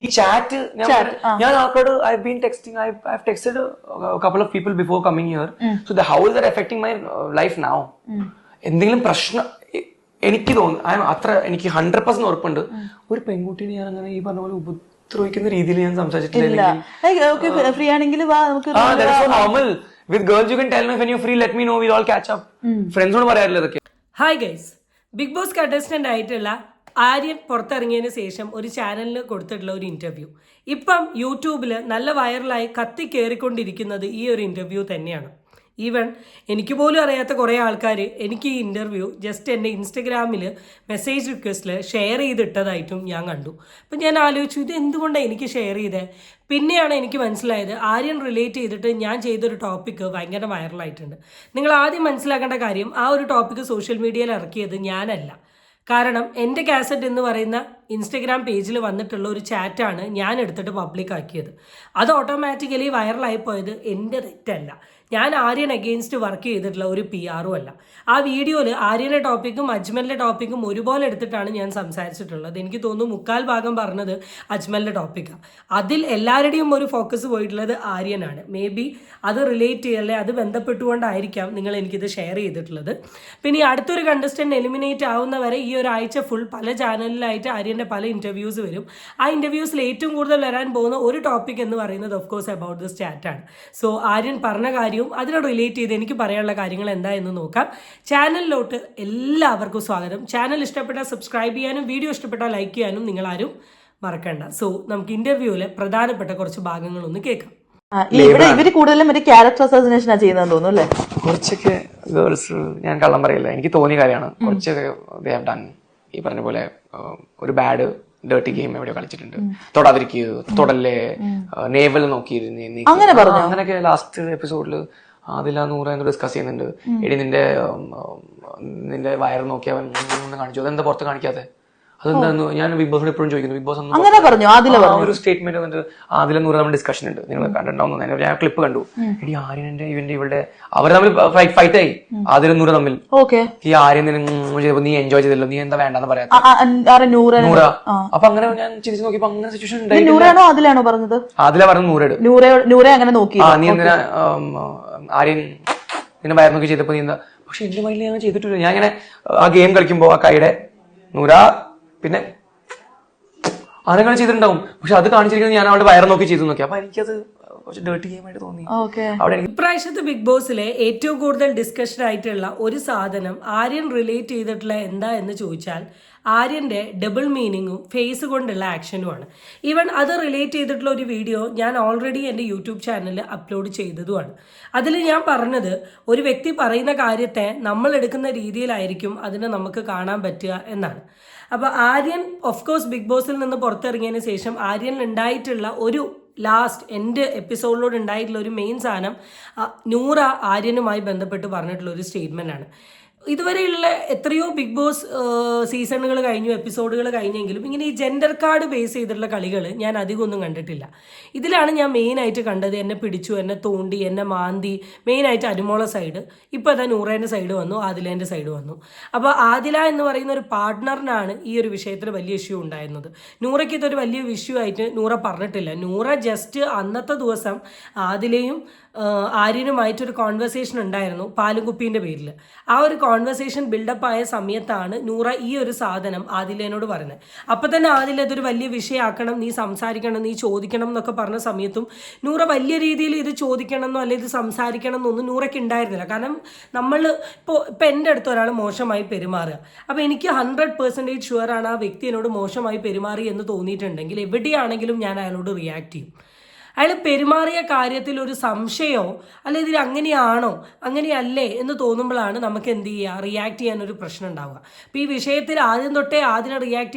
ഈ ചാറ്റ് ഞാൻ ആൾക്കാരോട് I've been texting, I've texted a couple of people before coming here. So how is that affecting my life now? എന്തെങ്കിലും പ്രശ്നം എനിക്ക് തോന്നുന്നു അത്ര എനിക്ക് 100% ഉറപ്പുണ്ട് ഒരു പെൺകുട്ടിനെ ഞാൻ അങ്ങനെ ഈ പറഞ്ഞ പോലെ ഉപദ്രവിക്കുന്ന രീതിയിൽ ഞാൻ സംസാരിച്ചിട്ടില്ല. ഫ്രീ ആണെങ്കിൽ normal with girls you can tell me when you free let me know will all catch up. ഫ്രണ്ട്സോട് പറയാറില്ല ഇതൊക്കെ. Hi guys, Bigg Boss contestant ആയിട്ടുള്ള ആര്യൻ പുറത്തിറങ്ങിയതിന് ശേഷം ഒരു ചാനലിന് കൊടുത്തിട്ടുള്ള ഒരു ഇന്റർവ്യൂ ഇപ്പം യൂട്യൂബിൽ നല്ല വൈറലായി കത്തി കയറിക്കൊണ്ടിരിക്കുന്നത് ഈ ഒരു ഇന്റർവ്യൂ തന്നെയാണ്. ഈവൻ എനിക്ക് പോലും അറിയാത്ത കുറേ ആൾക്കാർ എനിക്ക് ഈ ഇൻ്റർവ്യൂ ജസ്റ്റ് എൻ്റെ ഇൻസ്റ്റഗ്രാമിൽ മെസ്സേജ് റിക്വസ്റ്റിൽ ഷെയർ ചെയ്തിട്ടതായിട്ടും ഞാൻ കണ്ടു. അപ്പം ഞാൻ ആലോചിച്ചു ഇത് എന്തുകൊണ്ടാണ് എനിക്ക് ഷെയർ ചെയ്തത്. പിന്നെയാണ് എനിക്ക് മനസ്സിലായത് ആര്യൻ റിലേറ്റ് ചെയ്തിട്ട് ഞാൻ ചെയ്തൊരു ടോപ്പിക്ക് ഭയങ്കര വൈറലായിട്ടുണ്ട്. നിങ്ങൾ ആദ്യം മനസ്സിലാക്കേണ്ട കാര്യം, ആ ഒരു ടോപ്പിക്ക് സോഷ്യൽ മീഡിയയിൽ ഇറക്കിയത് ഞാനല്ല. കാരണം എൻ്റെ കാസറ്റ് എന്ന് പറയുന്ന ഇൻസ്റ്റഗ്രാം പേജിൽ വന്നിട്ടുള്ള ഒരു ചാറ്റാണ് ഞാൻ എടുത്തിട്ട് പബ്ലിക് ആക്കിയത്. അത് ഓട്ടോമാറ്റിക്കലി വൈറലായി പോയത് എൻ്റെ തെറ്റല്ല. ഞാൻ ആര്യൻ അഗെയിൻസ്റ്റ് വർക്ക് ചെയ്തിട്ടുള്ള ഒരു PR അല്ല. ആ വീഡിയോയിൽ ആര്യൻ്റെ ടോപ്പിക്കും അജ്മലിൻ്റെ ടോപ്പിക്കും ഒരുപോലെ എടുത്തിട്ടാണ് ഞാൻ സംസാരിച്ചിട്ടുള്ളത്. എനിക്ക് തോന്നുന്നു 3/4 ഭാഗം പറഞ്ഞത് അജ്മലിൻ്റെ ടോപ്പിക്കാണ്. അതിൽ എല്ലാവരുടെയും ഒരു ഫോക്കസ് പോയിട്ടുള്ളത് ആര്യനാണ്. മേ ബി അത് റിലേറ്റ് ചെയ്യല്ലേ, അത് ബന്ധപ്പെട്ടുകൊണ്ടായിരിക്കാം നിങ്ങൾ എനിക്കിത് ഷെയർ ചെയ്തിട്ടുള്ളത്. പിന്നെ ഈ അടുത്തൊരു കണ്ടസ്റ്റന്റ് എലിമിനേറ്റ് ആവുന്നവരെ ഈ ഒരാഴ്ച ഫുൾ പല ചാനലിലായിട്ട് ആര്യൻ്റെ പല ഇൻ്റർവ്യൂസ് വരും. ആ ഇൻ്റർവ്യൂസിൽ ഏറ്റവും കൂടുതൽ വരാൻ പോകുന്ന ഒരു ടോപ്പിക് എന്ന് പറയുന്നത് ഓഫ് കോഴ്സ് അബൌട്ട് ദിസ് ചാറ്റാണ്. സോ ആര്യൻ പറഞ്ഞ കാര്യം അതിനോട് റിലേറ്റ് ചെയ്ത് എനിക്ക് പറയാനുള്ള കാര്യങ്ങൾ എന്താ എന്ന് നോക്കാം. ചാനലിലോട്ട് എല്ലാവർക്കും സ്വാഗതം. ചാനൽ ഇഷ്ടപ്പെട്ടാൽ സബ്സ്ക്രൈബ് ചെയ്യാനും വീഡിയോ ഇഷ്ടപ്പെട്ടാൽ ലൈക്ക് ചെയ്യാനും നിങ്ങളാരും മറക്കണ്ട. സോ നമുക്ക് ഇന്റർവ്യൂവിലെ പ്രധാനപ്പെട്ട കുറച്ച് ഭാഗങ്ങളൊന്ന് കേൾക്കാം. ഇവര് കൂടുതലും ക്യാരക്ടർ അസോസിനേഷൻ ചെയ്യുന്നതെന്ന് തോന്നുന്നു അല്ലേ? കുറച്ചൊക്കെ ഗേൾസ്, ഞാൻ കള്ളം പറയില്ല, എനിക്ക് തോന്നിയ കാര്യമാണ്. കുറച്ചൊക്കെ ഈ പറഞ്ഞ പോലെ ഒരു ബാഡ് ഡേർട്ടി ഗെയിം എവിടെയോ കളിച്ചിട്ടുണ്ട്. തൊടാതിരിക്കുക, തൊടല്ലേ, നേവൽ നോക്കിയിരുന്ന് അങ്ങനെയൊക്കെ ലാസ്റ്റ് എപ്പിസോഡിൽ അതിൽ 100 ഡിസ്കസ് ചെയ്യുന്നുണ്ട്. എടി നിന്റെ വയർ നോക്കിയവൻ കാണിച്ചു, അതെന്താ പുറത്ത് കാണിക്കാതെ? അതെന്താന്ന് ഞാൻ ബിഗ് ബോസിനോട് എപ്പോഴും ചോദിക്കുന്നു. ബിഗ് ബോസ് ഒരു സ്റ്റേറ്റ്മെന്റ് വന്നിട്ട് അതിലെ 100 നമ്മൾ ഡിസ്കഷൻ ഉണ്ട്, നിങ്ങൾ കണ്ടിട്ടുണ്ടാവുന്ന ഞാൻ ക്ലിപ്പ് കണ്ടു. എടി ആര്യന്റെ ഇവരുടെ അവർ തമ്മിൽ ഫൈറ്റ് ആയി. അതിലെ 100 തമ്മിൽ ഈ ആര്യൻ ചെയ്തപ്പോ നീ എൻജോയ് ചെയ്തല്ലോ, നീ എന്താ വേണ്ടെന്ന് പറയാം. അപ്പൊ അങ്ങനെ ഞാൻ ചിരിച്ചു നോക്കിയപ്പോ അങ്ങനെ സിറ്റുവേഷൻ ഉണ്ടായി. അതിലാണോ പറഞ്ഞത്? അതിലാ പറഞ്ഞത് നൂറെ അങ്ങനെ നോക്കി നീ എന്തിനാ ആര്യൻ നിന്നെ വയർ നോക്കി ചെയ്തപ്പോ നീ എന്താ. പക്ഷെ എന്റെ മൈൻഡിൽ ഞാൻ ചെയ്തിട്ടില്ല. ഞാൻ ഇങ്ങനെ ആ ഗെയിം കളിക്കുമ്പോ ആ കൈയുടെ പിന്നെ ആരെങ്കിലും ചെയ്തിട്ടുണ്ടാവും. പക്ഷെ അത് കാണിച്ചിരിക്കുന്നത് ഞാൻ അവളുടെ വയർ നോക്കി ചെയ്തു നോക്കി. അപ്പൊ എനിക്കത് കുറച്ച് ഡേർട്ടി ഗെയിം ആയിട്ട് തോന്നി. ഇപ്രാവശ്യത്തെ ബിഗ് ബോസിലെ ഏറ്റവും കൂടുതൽ ഡിസ്കഷൻ ആയിട്ടുള്ള ഒരു സാധനം ആര്യൻ റിലേറ്റ് ചെയ്തിട്ടുള്ള എന്താ എന്ന് ചോദിച്ചാൽ ആര്യൻ്റെ ഡബിൾ മീനിങ്ങും ഫേസ് കൊണ്ടുള്ള ആക്ഷനുമാണ്. ഈവൻ അത് റിലേറ്റ് ചെയ്തിട്ടുള്ള ഒരു വീഡിയോ ഞാൻ ഓൾറെഡി എൻ്റെ യൂട്യൂബ് ചാനലിൽ അപ്ലോഡ് ചെയ്തതുമാണ്. അതിൽ ഞാൻ പറഞ്ഞത് ഒരു വ്യക്തി പറയുന്ന കാര്യത്തെ നമ്മൾ എടുക്കുന്ന രീതിയിലായിരിക്കും അതിനെ നമുക്ക് കാണാൻ പറ്റുക എന്നാണ്. അപ്പോൾ ആര്യൻ ഓഫ് കോഴ്സ് ബിഗ് ബോസിൽ നിന്ന് പുറത്തിറങ്ങിയതിന് ശേഷം ആര്യൻ ഉണ്ടായിട്ടുള്ള ഒരു ലാസ്റ്റ് എൻ്റെ എപ്പിസോഡിലോട് ഉണ്ടായിട്ടുള്ള ഒരു മെയിൻ സാധനം നൂറ ആര്യനുമായി ബന്ധപ്പെട്ട് പറഞ്ഞിട്ടുള്ള ഒരു സ്റ്റേറ്റ്മെൻ്റ് ആണ്. ഇതുവരെയുള്ള എത്രയോ ബിഗ് ബോസ് സീസണുകൾ കഴിഞ്ഞു, എപ്പിസോഡുകൾ കഴിഞ്ഞെങ്കിലും ഇങ്ങനെ ഈ ജെൻഡർ കാർഡ് ബേസ് ചെയ്തിട്ടുള്ള കളികൾ ഞാൻ അധികമൊന്നും കണ്ടിട്ടില്ല. ഇതിലാണ് ഞാൻ മെയിനായിട്ട് കണ്ടത്. എന്നെ പിടിച്ചു, എന്നെ തോണ്ടി, എന്നെ മാന്തി, മെയിനായിട്ട് അനുമോള സൈഡ്. ഇപ്പോൾ അതാ നൂറേൻ്റെ സൈഡ് വന്നു, ആദിലേൻ്റെ സൈഡ് വന്നു. അപ്പോൾ ആദില എന്ന് പറയുന്ന ഒരു പാർട്ട്ണറിനാണ് ഈ ഒരു വിഷയത്തിൽ വലിയ ഇഷ്യൂ ഉണ്ടായിരുന്നത്. നൂറയ്ക്ക് ഇതൊരു വലിയ ഇഷ്യൂ ആയിട്ട് നൂറ പറഞ്ഞിട്ടില്ല. നൂറ ജസ്റ്റ് അന്നത്തെ ദിവസം ആദിലയും ആര്യനുമായിട്ടൊരു കോൺവെർസേഷൻ ഉണ്ടായിരുന്നു പാലുകുപ്പീൻ്റെ പേരിൽ. ആ ഒരു കോൺവെർസേഷൻ ബിൽഡപ്പ് ആയ സമയത്താണ് നൂറ ഈ ഒരു സാധനം ആദിലേനോട് പറയുന്നത്. അപ്പം തന്നെ ആദില ഇതൊരു വലിയ വിഷയമാക്കണം, നീ സംസാരിക്കണം, നീ ചോദിക്കണം എന്നൊക്കെ പറഞ്ഞ സമയത്തും നൂറ വലിയ രീതിയിൽ ഇത് ചോദിക്കണം എന്നോ അല്ലെങ്കിൽ ഇത് സംസാരിക്കണം എന്നൊന്നും നൂറയ്ക്ക് ഉണ്ടായിരുന്നില്ല. കാരണം നമ്മൾ ഇപ്പോൾ എൻ്റെ അടുത്ത് ഒരാൾ മോശമായി പെരുമാറുക, അപ്പോൾ എനിക്ക് 100% ഷുവറാണ് ആ വ്യക്തി എന്നോട് മോശമായി പെരുമാറി എന്ന് തോന്നിയിട്ടുണ്ടെങ്കിൽ എവിടെയാണെങ്കിലും ഞാൻ അയാളോട് റിയാക്ട് ചെയ്യും. അയാൾ പെരുമാറിയ കാര്യത്തിൽ ഒരു സംശയമോ അല്ലെ ഇതിൽ അങ്ങനെയാണോ അങ്ങനെയല്ലേ എന്ന് തോന്നുമ്പോഴാണ് നമുക്ക് എന്ത് ചെയ്യുക, റിയാക്ട് ചെയ്യാനൊരു പ്രശ്നം ഉണ്ടാവുക. അപ്പോൾ ഈ വിഷയത്തിൽ ആദ്യം തൊട്ടേ ആദ്യം റിയാക്ട്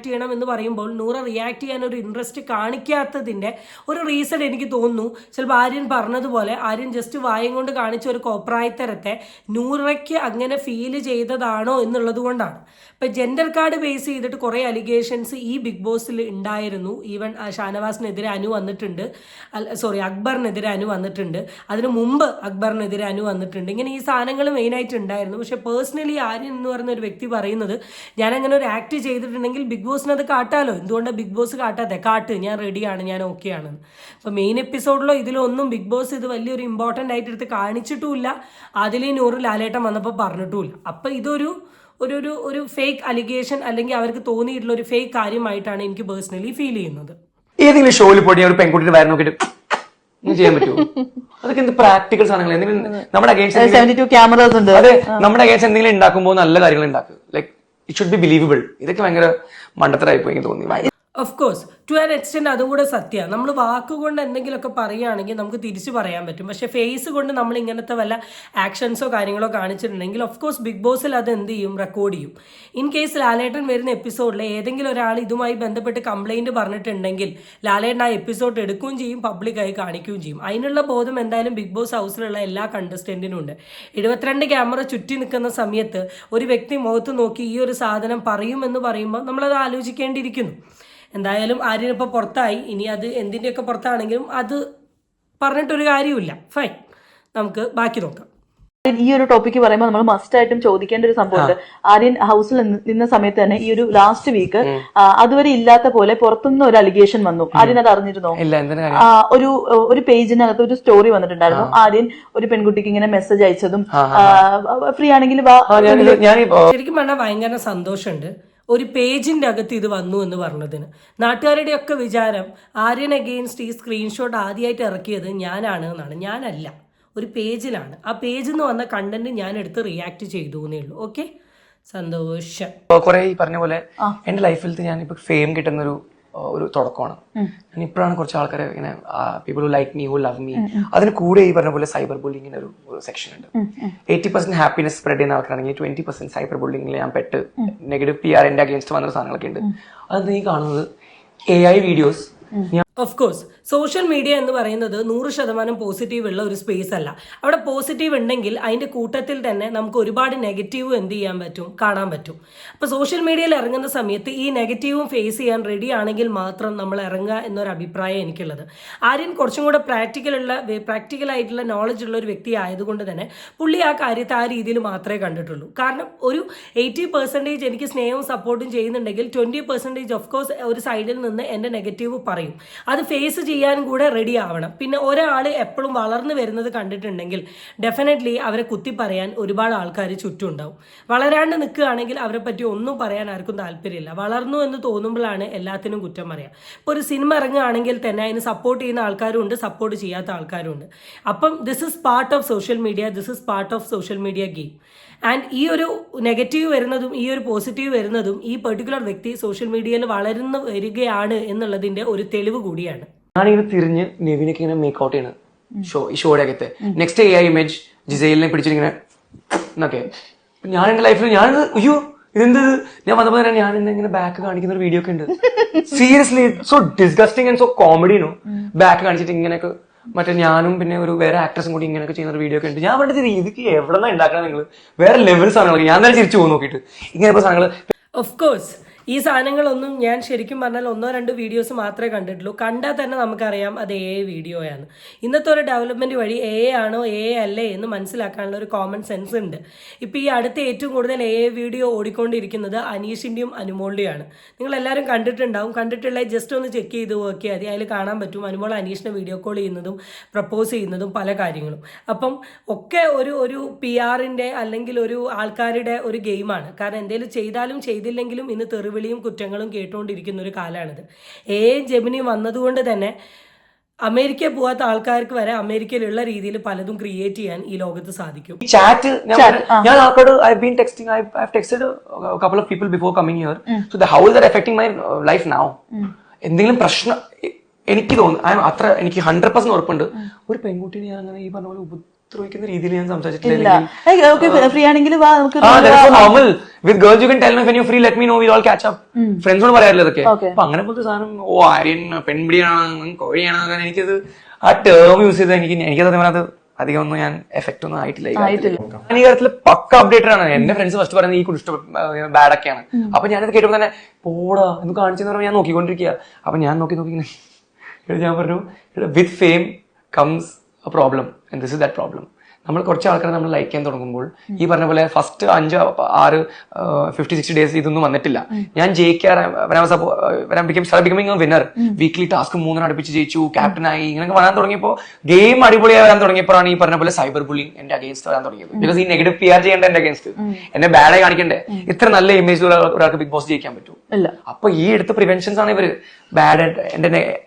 ചെയ്യണം എന്ന് പറയുമ്പോൾ നൂറ റിയാക്ട് ചെയ്യാനൊരു ഇൻട്രസ്റ്റ് കാണിക്കാത്തതിൻ്റെ ഒരു റീസൺ എനിക്ക് തോന്നുന്നു ചിലപ്പോൾ ആര്യൻ പറഞ്ഞതുപോലെ ആര്യൻ ജസ്റ്റ് വായം കൊണ്ട് കാണിച്ച ഒരു കോപ്രായത്തരത്തെ നൂറയ്ക്ക് അങ്ങനെ ഫീൽ ചെയ്തതാണോ എന്നുള്ളത് കൊണ്ടാണ്. ഇപ്പം ജെൻഡർ കാർഡ് ബേസ് ചെയ്തിട്ട് കുറേ അലിഗേഷൻസ് ഈ ബിഗ് ബോസിൽ ഉണ്ടായിരുന്നു. ഈവൻ ഷാനവാസിനെതിരെ അനു വന്നിട്ടുണ്ട്. അക്ബറിനെതിരെ അനു വന്നിട്ടുണ്ട്, അതിന് മുമ്പ് അക്ബറിനെതിരെ അനു വന്നിട്ടുണ്ട്. ഇങ്ങനെ ഈ സാധനങ്ങൾ മെയിനായിട്ട് ഉണ്ടായിരുന്നു. പക്ഷെ പേഴ്സണലി ആര്യൻ എന്ന് പറയുന്ന ഒരു വ്യക്തി പറയുന്നത്, ഞാൻ അങ്ങനെ ഒരു ആക്ട് ചെയ്തിട്ടുണ്ടെങ്കിൽ ബിഗ് ബോസിന് അത് കാട്ടാലോ, എന്തുകൊണ്ടാണ് ബിഗ് ബോസ് കാട്ടാതെ, കാട്ട്, ഞാൻ റെഡിയാണ്, ഞാൻ ഓക്കെ ആണെന്ന്. അപ്പോൾ മെയിൻ എപ്പിസോഡിലോ ഇതിലോ ഒന്നും ബിഗ് ബോസ് ഇത് വലിയൊരു ഇമ്പോർട്ടൻ്റ് ആയിട്ട് എടുത്ത് കാണിച്ചിട്ടുമില്ല. അതിലേ നൂറ് ലാലേട്ടൻ വന്നപ്പോൾ പറഞ്ഞിട്ടുമില്ല. അപ്പം ഇതൊരു ഒരു ഫേക്ക് അലിഗേഷൻ അല്ലെങ്കിൽ അവർക്ക് തോന്നിയിട്ടുള്ള ഒരു ഫേക്ക് കാര്യമായിട്ടാണ് എനിക്ക് പേഴ്സണലി ഫീൽ ചെയ്യുന്നത്. ഏതെങ്കിലും ഷോയിൽ പോയി ഒരു പെൺകുട്ടിയുടെ വയറ് നോക്കിയിട്ട് ചെയ്യാൻ പറ്റുമോ? അതൊക്കെ എന്ത് പ്രാക്ടിക്കൽ സാധനങ്ങൾ. എന്തെങ്കിലും നമ്മുടെ നമ്മുടെ അഗേൻസ്റ്റ് എന്തെങ്കിലും ഉണ്ടാക്കുമ്പോൾ നല്ല കാര്യങ്ങൾ ഉണ്ടാക്കുക. Like it should be believable. ഇതൊക്കെ ഭയങ്കര മണ്ടത്തരായിപ്പോ എനിക്ക് തോന്നി. Of course to an extent അതും കൂടെ സത്യമാണ്. നമ്മൾ വാക്കുകൊണ്ട് എന്തെങ്കിലുമൊക്കെ പറയുകയാണെങ്കിൽ നമുക്ക് തിരിച്ചു പറയാൻ പറ്റും. പക്ഷേ ഫേസ് കൊണ്ട് നമ്മൾ ഇങ്ങനത്തെ വല്ല ആക്ഷൻസോ കാര്യങ്ങളോ കാണിച്ചിട്ടുണ്ടെങ്കിൽ ഓഫ് കോഴ്സ് ബിഗ് ബോസിൽ അത് എന്ത് ചെയ്യും, റെക്കോർഡ് ചെയ്യും. ഇൻ കേസ് ലാലേട്ടൻ വരുന്ന എപ്പിസോഡിൽ ഏതെങ്കിലും ഒരാൾ ഇതുമായി ബന്ധപ്പെട്ട് കംപ്ലൈൻറ്റ് പറഞ്ഞിട്ടുണ്ടെങ്കിൽ ലാലേട്ടൻ ആ എപ്പിസോഡ് എടുക്കുകയും ചെയ്യും, പബ്ലിക്കായി കാണിക്കുകയും ചെയ്യും. അതിനുള്ള ബോധം എന്തായാലും ബിഗ് ബോസ് ഹൗസിലുള്ള എല്ലാ കണ്ടസ്റ്റൻറ്റിനും ഉണ്ട്. 72 ക്യാമറ ചുറ്റി നിൽക്കുന്ന സമയത്ത് ഒരു വ്യക്തി മുഖത്ത് നോക്കി ഈ ഒരു സാധനം പറയുമെന്ന് പറയുമ്പോൾ നമ്മളത് ആലോചിക്കേണ്ടിയിരിക്കുന്നു. എന്തായാലും ആര്യനിപ്പോൾ പുറത്തായി. ഇനി അത് എന്തിൻ്റെയൊക്കെ പുറത്താണെങ്കിലും അത് പറഞ്ഞിട്ടൊരു കാര്യമില്ല. ഫൈൻ, നമുക്ക് ബാക്കി നോക്കാം. ഈ ഒരു ടോപ്പിക്ക് പറയുമ്പോൾ നമ്മൾ മസ്റ്റ് ആയിട്ടും ചോദിക്കേണ്ട ഒരു സംഭവമുണ്ട്. ആര്യൻ ഹൗസിൽ നിന്ന സമയത്ത് തന്നെ ഈ ഒരു ലാസ്റ്റ് വീക്ക് അതുവരെ ഇല്ലാത്ത പോലെ പുറത്തുനിന്ന് ഒരു അലിഗേഷൻ വന്നു. ആര്യൻ അത് അറിഞ്ഞിരുന്നോ? ഒരു പേജിനകത്ത് ഒരു സ്റ്റോറി വന്നിട്ടുണ്ടായിരുന്നു. ആര്യൻ ഒരു പെൺകുട്ടിക്ക് ഇങ്ങനെ മെസ്സേജ് അയച്ചതും ഫ്രീ ആണെങ്കിൽ ശരിക്കും പറഞ്ഞാൽ ഭയങ്കര സന്തോഷമുണ്ട് ഒരു പേജിൻ്റെ അകത്ത് ഇത് വന്നു എന്ന് പറഞ്ഞതിന്. നാട്ടുകാരുടെയൊക്കെ വിചാരം ആര്യൻ അഗെയിൻസ്റ്റ് ഈ സ്ക്രീൻഷോട്ട് ആദ്യമായിട്ട് ഇറക്കിയത് ഞാനാണ് എന്നാണ്. ഞാനല്ല, ഒരു പേജിലാണ്. ആ പേജിൽ നിന്ന് വന്ന കണ്ടന്റ് ഞാൻ എടുത്ത് റിയാക്ട് ചെയ്തു എന്നേ ഉള്ളൂ. ഓക്കെ, സന്തോഷം. കുറെ ഈ പറഞ്ഞ പോലെ എന്റെ ലൈഫിൽ ഞാൻ ഇപ്പൊ ഫെയിം കിട്ടുന്ന ഒരു തുടക്കമാണ്. ഞാൻ ഇപ്പോഴാണ് കുറച്ച് ആൾക്കാരെ ഇങ്ങനെ people who like me, who love me. അതിന് കൂടെ ഈ പറഞ്ഞ പോലെ സൈബർ ബുള്ളിങ്ങിന് ഒരു സെക്ഷൻ ഉണ്ട്. 80% ഹാപ്പിനെസ് സ്പ്രെഡ് ചെയ്യുന്ന ആൾക്കാരാണെങ്കിൽ 20% സൈബർ ബുള്ളിങ്ങിൽ ഞാൻ പെട്ട് നെഗറ്റീവ് PR എന്റെ അഗേൻസ്റ്റ് വന്ന സാധനങ്ങളൊക്കെ ഉണ്ട്. അത് നീ കാണുന്നത് AI videos. Of course social media എന്ന് പറയുന്നത് 100% പോസിറ്റീവ് ഉള്ള ഒരു സ്പേസ് അല്ല. അവിടെ പോസിറ്റീവ് ഉണ്ടെങ്കിൽ അതിൻ്റെ കൂട്ടത്തിൽ തന്നെ നമുക്ക് ഒരുപാട് നെഗറ്റീവ് എന്ത് ചെയ്യാൻ പറ്റും, കാണാൻ പറ്റും. അപ്പോൾ സോഷ്യൽ മീഡിയയിൽ ഇറങ്ങുന്ന സമയത്ത് ഈ നെഗറ്റീവും ഫേസ് ചെയ്യാൻ റെഡി ആണെങ്കിൽ മാത്രം നമ്മൾ ഇറങ്ങുക എന്നൊരു അഭിപ്രായം എനിക്കുള്ളത്. ആര്യൻ കുറച്ചും കൂടെ പ്രാക്ടിക്കലായിട്ടുള്ള നോളജ് ഉള്ള ഒരു വ്യക്തി ആയതുകൊണ്ട് തന്നെ പുള്ളി ആ കാര്യത്തെ ആ രീതിയിൽ മാത്രമേ കണ്ടിട്ടുള്ളൂ. കാരണം ഒരു 80% എനിക്ക് സ്നേഹവും സപ്പോർട്ടും ചെയ്യുന്നുണ്ടെങ്കിൽ 20% ഓഫ് കോഴ്സ് ഒരു സൈഡിൽ നിന്ന് എൻ്റെ നെഗറ്റീവ് പറയും. അത് ഫേസ് ചെയ്യാനും കൂടെ റെഡി ആവണം. പിന്നെ ഒരാൾ എപ്പോഴും വളർന്നു വരുന്നത് കണ്ടിട്ടുണ്ടെങ്കിൽ ഡെഫിനറ്റ്ലി അവരെ കുത്തി പറയാൻ ഒരുപാട് ആൾക്കാർ ചുറ്റും ഉണ്ടാവും. വളരാണ്ട് നിൽക്കുകയാണെങ്കിൽ അവരെ പറ്റി ഒന്നും പറയാൻ ആർക്കും താല്പര്യമില്ല. വളർന്നു എന്ന് തോന്നുമ്പോഴാണ് എല്ലാത്തിനും കുറ്റം പറയാം. ഇപ്പോൾ ഒരു സിനിമ ഇറങ്ങുകയാണെങ്കിൽ തന്നെ അതിന് സപ്പോർട്ട് ചെയ്യുന്ന ആൾക്കാരും ഉണ്ട്, സപ്പോർട്ട് ചെയ്യാത്ത ആൾക്കാരും ഉണ്ട്. അപ്പം this is part of social media, this is part of social media game. And ഈ ഒരു നെഗറ്റീവ് വരുന്നതും ഈ ഒരു പോസിറ്റീവ് വരുന്നതും ഈ പെർട്ടിക്കുലർ വ്യക്തി സോഷ്യൽ മീഡിയയിൽ വളർന്നു വരികയാണ് എന്നുള്ളതിന്റെ ഒരു തെളിവ് കൂടിയാണ്. ഞാനിങ്ങനെ തിരിഞ്ഞ് നെവിനൊക്കെ ഇങ്ങനെ മേക്ക് ഔട്ട് ചെയ്യണം ഈ ഷോയുടെ അകത്ത്. നെക്സ്റ്റ് AI ഇമേജ് ജിസൈലിനെ പിടിച്ചിങ്ങനെ എന്നൊക്കെ. ഞാൻ എന്റെ ലൈഫിൽ അയ്യോ ഇതെന്ത്, ഞാൻ വന്നപ്പോൾ തന്നെ ഞാൻ ഇങ്ങനെ ബാക്ക് കാണിക്കുന്ന ഒരു വീഡിയോ ഒക്കെ ഉണ്ട്. Seriously so disgusting and so comedy no. Back കാണിച്ചിട്ട് ഇങ്ങനെയൊക്കെ മറ്റേ ഞാനും പിന്നെ ഒരു വേറെ ആക്ട്രസും കൂടി ഇങ്ങനെയൊക്കെ ചെയ്യുന്ന ഒരു വീഡിയോ ഒക്കെ ഉണ്ട്. ഞാൻ പറഞ്ഞത് ഇതൊക്കെ എവിടെ നിന്നാണ് ഉണ്ടാക്കണം, നിങ്ങൾ വേറെ ലെവൽ സാധനങ്ങൾ. ഞാൻ തന്നെ ചിരിച്ചു പോകും നോക്കിയിട്ട് ഇങ്ങനെ സാധനങ്ങൾ. ഓഫ് കോഴ്സ് ഈ സാധനങ്ങളൊന്നും ഞാൻ ശരിക്കും പറഞ്ഞാൽ 1-2 വീഡിയോസ് മാത്രമേ കണ്ടിട്ടുള്ളൂ. കണ്ടാൽ തന്നെ നമുക്കറിയാം അത് AI വീഡിയോയാണ്. ഇന്നത്തെ ഒരു ഡെവലപ്മെൻറ്റ് വഴി AI ആണോ AI അല്ലേ എന്ന് മനസ്സിലാക്കാനുള്ള ഒരു കോമൺ സെൻസ് ഉണ്ട്. ഇപ്പോൾ ഈ അടുത്ത് ഏറ്റവും കൂടുതൽ AI വീഡിയോ ഓടിക്കൊണ്ടിരിക്കുന്നത് അനീഷിൻ്റെയും അനുമോളുടെയാണ്. നിങ്ങളെല്ലാവരും കണ്ടിട്ടുണ്ടാവും. കണ്ടിട്ടുള്ള ജസ്റ്റ് ഒന്ന് ചെക്ക് ചെയ്ത് നോക്കിയാൽ മതി. അതിൽ കാണാൻ പറ്റും അനുമോൾ അനീഷിനെ വീഡിയോ കോൾ ചെയ്യുന്നതും പ്രപ്പോസ് ചെയ്യുന്നതും പല കാര്യങ്ങളും. അപ്പം ഒക്കെ ഒരു PR-ൻ്റെ അല്ലെങ്കിൽ ഒരു ആൾക്കാരുടെ ഒരു ഗെയിമാണ്. കാരണം എന്തെങ്കിലും ചെയ്താലും ചെയ്തില്ലെങ്കിലും ഇന്ന് തെറിവിളിയും കുറ്റങ്ങളും കേട്ടുകൊണ്ടിരിക്കുന്ന ഒരു കാലമാണിത്. ജെമിനി വന്നതുകൊണ്ട് തന്നെ അമേരിക്കയിൽ പോകാത്ത ആൾക്കാർക്ക് വരെ അമേരിക്കയിലുള്ള രീതിയിൽ പലതും ക്രിയേറ്റ് ചെയ്യാൻ ഈ ലോകത്ത് സാധിക്കും. ചാറ്റ് ഞാൻ ആൾക്കാരോട് I've texted a couple of people before coming here. So how is that affecting my life now? എന്തെങ്കിലും പ്രശ്നം എനിക്ക് തോന്നുന്നു അത്ര എനിക്ക് 100% ഉറപ്പുണ്ട്. ഒരു പെൺകുട്ടിനെ ഞാൻ അങ്ങനെ ഈ പറഞ്ഞ പോലെ ഉപദ്രവിക്കുന്ന രീതിയിൽ ഞാൻ സംസാരിച്ചിട്ടില്ല. With girls you can tell me when you free let me know will all catch up. ഫ്രണ്ട്സോട് പറയാറില്ല ഇതൊക്കെ. അപ്പൊ അങ്ങനെ പോലത്തെ സാധനം ആര്യൻ പെൺപിടിയാണ് കോഴിയാണ് എനിക്കത് ആ ടേം യൂസ് ചെയ്ത് എനിക്കത് അത് അധികം ഒന്നും ഞാൻ എഫക്ട് ഒന്നും ആയിട്ടില്ല. ഞാൻ ഈ കാര്യത്തിൽ പക്ക അപ്ഡേറ്റഡ് ആണ്. എന്റെ ഫ്രണ്ട്സ് ഫസ്റ്റ് പറയുന്നത് ഈ കുടിഷ്ട ബാഡൊക്കെയാണ്. അപ്പൊ ഞാനത് കേട്ടപ്പോൾ തന്നെ പോടാ എന്ന് കാണിച്ചെന്ന് പറഞ്ഞാൽ ഞാൻ നോക്കിക്കൊണ്ടിരിക്കുക. അപ്പൊ ഞാൻ നോക്കി ഞാൻ പറഞ്ഞു with fame comes a problem and this is that problem. നമ്മൾ കുറച്ച് ആൾക്കാരെ നമ്മൾ ലൈക്ക് ചെയ്യാൻ തുടങ്ങുമ്പോൾ ഈ പറഞ്ഞ പോലെ ഫസ്റ്റ് 5-6 50-60 ഡേയ്സ് ഇതൊന്നും വന്നിട്ടില്ല. ഞാൻ ജയിക്കാറ് ബിക്കമിങ് വിന്നർ, വീക്ക്ലി ടാസ്ക് 3 അടുപ്പിച്ച് ജയിച്ചു, ക്യാപ്റ്റനായി, ഇങ്ങനെ വരാൻ തുടങ്ങിയപ്പോൾ ഗെയിം അടിപൊളിയായി വരാൻ തുടങ്ങിയപ്പോഴാണ് ഈ പറഞ്ഞ പോലെ സൈബർ ബുള്ളിങ് എന്റെ അഗേൻസ്റ്റ് വരാൻ തുടങ്ങിയത്. ബിക്കോസ് ഈ നെഗറ്റീവ് PR ചെയ്യേണ്ട എന്റെ അഗേൻസ്റ്റ്, എന്നെ ബാഡായി കാണിക്കണ്ടേ? ഇത്ര നല്ല ഇമേജ് ഒരാൾക്ക് ബിഗ് ബോസ് ജയിക്കാൻ പറ്റും? അപ്പൊ ഈ എടുത്ത പ്രിവെൻഷൻസ് ആണ് ഇവര് ബാഡ്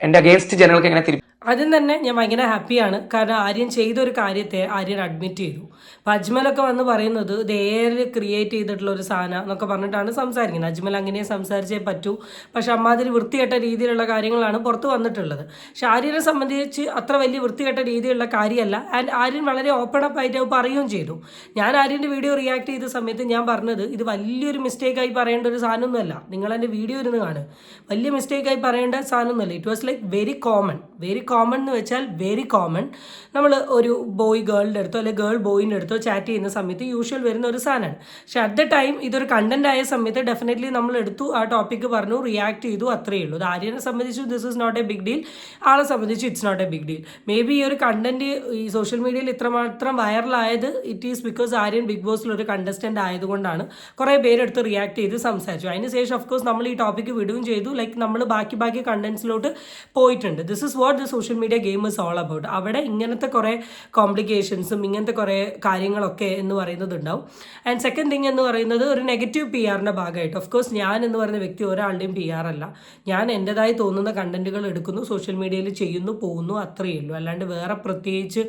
എന്റെ അഗേൻസ്റ്റ് ജനങ്ങൾക്ക് എങ്ങനെ തിരിച്ചു. ആദ്യം തന്നെ ഞാൻ ഭയങ്കര ഹാപ്പിയാണ്, കാരണം ആര്യൻ ചെയ്തൊരു കാര്യത്തെ ആര്യൻ അഡ്മിറ്റ് ചെയ്തു. അപ്പം അജ്മലൊക്കെ വന്ന് പറയുന്നത് ഇത് എയറിൽ ക്രിയേറ്റ് ചെയ്തിട്ടുള്ള ഒരു സാധനം എന്നൊക്കെ പറഞ്ഞിട്ടാണ് സംസാരിക്കുന്നത്. അജ്മൽ അങ്ങനെ സംസാരിച്ചേ പറ്റൂ, പക്ഷെ അമ്മാതിരി വൃത്തികെട്ട രീതിയിലുള്ള കാര്യങ്ങളാണ് പുറത്ത് വന്നിട്ടുള്ളത്. പക്ഷെ ആര്യനെ സംബന്ധിച്ച് അത്ര വലിയ വൃത്തികെട്ട രീതിയിലുള്ള കാര്യമല്ല. ആൻഡ് ആര്യൻ വളരെ ഓപ്പൺ അപ്പ് ആയിട്ട് പറയുകയും ചെയ്തു. ഞാൻ ആര്യൻ്റെ വീഡിയോ റിയാക്ട് ചെയ്ത സമയത്ത് ഞാൻ പറഞ്ഞത് ഇത് വലിയൊരു മിസ്റ്റേക്കായി പറയേണ്ട ഒരു സാധനമൊന്നുമല്ല, നിങ്ങൾ എൻ്റെ വീഡിയോ ഇരുന്ന് കാണുക, വലിയ മിസ്റ്റേക്കായി പറയേണ്ട സാധനമൊന്നുമല്ല. It was like very common എന്ന് വെച്ചാൽ വെരി കോമൺ. നമ്മൾ ഒരു ബോയ് ഗേളിൻ്റെ അടുത്തോ അല്ലെങ്കിൽ ഗേൾ ബോയിൻ്റെ അടുത്തോ ചാറ്റ് ചെയ്യുന്ന സമയത്ത് യൂഷ്വൽ വരുന്ന ഒരു സാധനമാണ്. പക്ഷെ അറ്റ് ദ ടൈം ഇതൊരു കണ്ടന്റ് ആയ സമയത്ത് ഡെഫിനറ്റ്ലി നമ്മൾ എടുത്തു, ആ ടോപ്പിക്ക് പറഞ്ഞു, റിയാക്ട് ചെയ്തു, അത്രയേ ഉള്ളൂ. ഇത് ആര്യനെ സംബന്ധിച്ചു this is not a big deal, ആളെ സംബന്ധിച്ചു it's not a big deal. Maybe ഈ ഒരു കണ്ടന്റ് ഈ സോഷ്യൽ മീഡിയയിൽ ഇത്രമാത്രം വൈറലായത് it is because Aryan Bigg ബോസിൽ ഒരു കണ്ടസ്റ്റന്റ് ആയതുകൊണ്ടാണ്. കുറേ പേരെടുത്ത് റിയാക്ട് ചെയ്ത് സംസാരിച്ചു. അതിന് ശേഷം ഓഫ് കോഴ്സ് നമ്മൾ ഈ ടോപ്പിക്ക് വിടുകയും ചെയ്തു. ലൈക്ക് നമ്മൾ ബാക്കി കണ്ടന്റ്സിലോട്ട് പോയിട്ടുണ്ട്. This is what the social media game is all about. അവിടെ ഇങ്ങനത്തെ കുറേ കോംപ്ലിക്കേഷൻസും ഇങ്ങനത്തെ കുറേ കാര്യങ്ങളൊക്കെ എന്ന് പറയുന്നത് ഉണ്ടാവും. ആൻഡ് സെക്കൻഡ് തിങ് എന്ന് പറയുന്നത് ഒരു നെഗറ്റീവ് PR-ൻ്റെ ഭാഗമായിട്ട് ഓഫ് കോഴ്സ് ഞാൻ എന്ന് പറയുന്ന വ്യക്തി ഒരാളുടെയും PR അല്ല. ഞാൻ എൻ്റെതായി തോന്നുന്ന കണ്ടന്റുകൾ എടുക്കുന്നു, സോഷ്യൽ മീഡിയയിൽ ചെയ്യുന്നു, പോകുന്നു, അത്രയേ ഉള്ളൂ. അല്ലാണ്ട് വേറെ പ്രത്യേകിച്ച്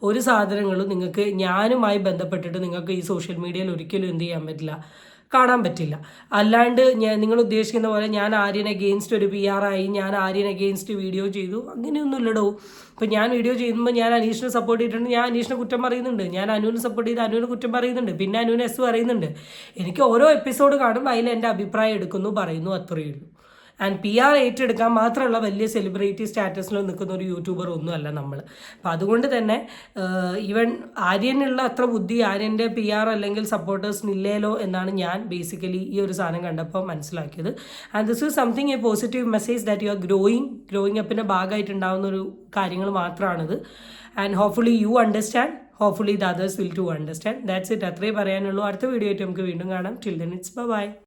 ഒരു സാധനങ്ങളും നിങ്ങൾക്ക് ഞാനുമായി ബന്ധപ്പെട്ടിട്ട് നിങ്ങൾക്ക് ഈ സോഷ്യൽ മീഡിയയിൽ ഒരിക്കലും എന്ത് ചെയ്യാൻ പറ്റില്ല, കാണാൻ പറ്റില്ല. അല്ലാണ്ട് നിങ്ങൾ ഉദ്ദേശിക്കുന്ന പോലെ ഞാൻ ആര്യൻ അഗെയിൻസ്റ്റ് ഒരു PR ആയി, ഞാൻ ആര്യൻ അഗെയിൻസ്റ്റ് വീഡിയോ ചെയ്തു, അങ്ങനെയൊന്നും ഇല്ലടോ. ഇപ്പം ഞാൻ വീഡിയോ ചെയ്യുമ്പോൾ ഞാൻ അനീഷിനെ സപ്പോർട്ട് ചെയ്തിട്ടുണ്ട്, ഞാൻ അനീഷിനെ കുറ്റം പറയുന്നുണ്ട്. ഞാൻ അനുവിനെ സപ്പോർട്ട് ചെയ്ത് അനുവിനെ കുറ്റം പറയുന്നുണ്ട്, പിന്നെ അനുവിനെ S പറയുന്നുണ്ട്. എനിക്ക് ഓരോ എപ്പിസോഡ് കാണുമ്പോൾ അതിൽ എൻ്റെ അഭിപ്രായം എടുക്കുന്നു, പറയുന്നു, അത്രയേ ഉള്ളൂ. ആൻഡ് PR ഏറ്റെടുക്കാൻ മാത്രമുള്ള വലിയ സെലിബ്രിറ്റി സ്റ്റാറ്റസിൽ നിൽക്കുന്ന ഒരു യൂട്യൂബർ ഒന്നുമല്ല നമ്മൾ. അപ്പം അതുകൊണ്ട് തന്നെ ഈവൻ ആര്യനുള്ള അത്ര ബുദ്ധി ആര്യൻ്റെ PR അല്ലെങ്കിൽ സപ്പോർട്ടേഴ്സിന് ഇല്ലേലോ എന്നാണ് ഞാൻ ബേസിക്കലി ഈ ഒരു സാധനം കണ്ടപ്പോൾ മനസ്സിലാക്കിയത്. And this is something a positive message that you are growing അപ്പിൻ്റെ ഭാഗമായിട്ടുണ്ടാകുന്ന ഒരു കാര്യങ്ങൾ മാത്രമാണിത്. And hopefully you understand, hopefully the others will to understand. That's it. അത്രേ പറയാനുള്ളൂ. അടുത്ത വീഡിയോ ആയിട്ട് നമുക്ക് വീണ്ടും കാണാം. Till then it's by.